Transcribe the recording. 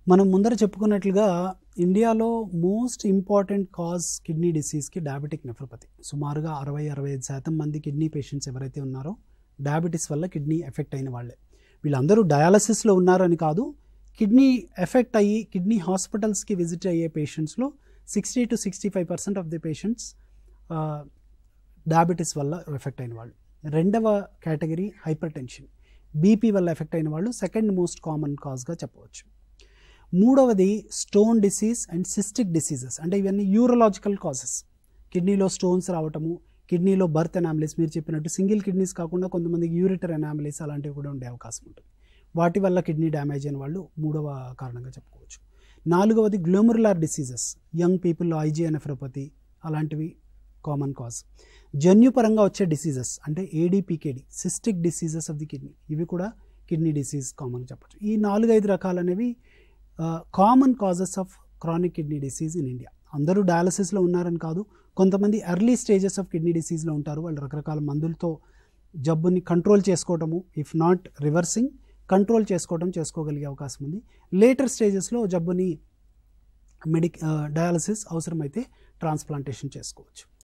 మనం ముందర చెప్పుకున్నట్లుగా ఇండియాలో మోస్ట్ ఇంపార్టెంట్ కాజ్ కిడ్నీ డిసీజ్కి డయాబెటిక్ నెఫ్రోపతి. సుమారుగా 60-65% మంది కిడ్నీ పేషెంట్స్ ఎవరైతే ఉన్నారో డయాబెటీస్ వల్ల కిడ్నీ ఎఫెక్ట్ అయిన వాళ్ళే. వీళ్ళందరూ డయాలసిస్లో ఉన్నారని కాదు, కిడ్నీ ఎఫెక్ట్ అయ్యి కిడ్నీ హాస్పిటల్స్కి విజిట్ అయ్యే పేషెంట్స్లో 60-65% ఆఫ్ ది పేషెంట్స్ డయాబెటీస్ వల్ల ఎఫెక్ట్ అయిన వాళ్ళు. రెండవ కేటగిరీ హైపర్ టెన్షన్, బీపీ వల్ల ఎఫెక్ట్ అయిన వాళ్ళు సెకండ్ మోస్ట్ కామన్ కాజ్గా చెప్పవచ్చు. మూడవది stone disease and cystic diseases, అంటే ఇవన్నీ యూరలాజికల్ కాజెస్. కిడ్నీలో స్టోన్స్ రావటము, కిడ్నీలో బర్త్ ఎనామలీస్, మీరు చెప్పినట్టు సింగిల్ కిడ్నీస్ కాకుండా కొంతమందికి యూరిటర్ ఎనామలీస్ అలాంటివి కూడా ఉండే అవకాశం ఉంటుంది. వాటి వల్ల కిడ్నీ డ్యామేజ్ అయిన వాళ్ళు మూడవ కారణంగా చెప్పుకోవచ్చు. నాలుగవది గ్లోమెరులార్ డిసీజెస్, యంగ్ పీపుల్లో ఐజీఐ నెఫ్రోపతి అలాంటివి కామన్ కాజ్. జన్యుపరంగా వచ్చే డిసీజెస్ అంటే ADPKD, cystic diseases of the kidney, ఇవి కూడా కిడ్నీ డిసీజ్ కామన్ చెప్పచ్చు. ఈ 4-5 రకాలు అనేవి common causes of chronic kidney disease in India. అందరూ డయాలసిస్లో ఉన్నారని కాదు, కొంతమంది ఎర్లీ స్టేజెస్ ఆఫ్ కిడ్నీ డిసీజ్లో ఉంటారు. వాళ్ళు రకరకాల మందులతో జబ్బుని కంట్రోల్ చేసుకోవటము, ఇఫ్ నాట్ రివర్సింగ్ కంట్రోల్ చేసుకోగలిగే అవకాశం ఉంది. లేటర్ స్టేజెస్లో జబ్బుని డయాలసిస్ అవసరమైతే ట్రాన్స్ప్లాంటేషన్ చేసుకోవచ్చు.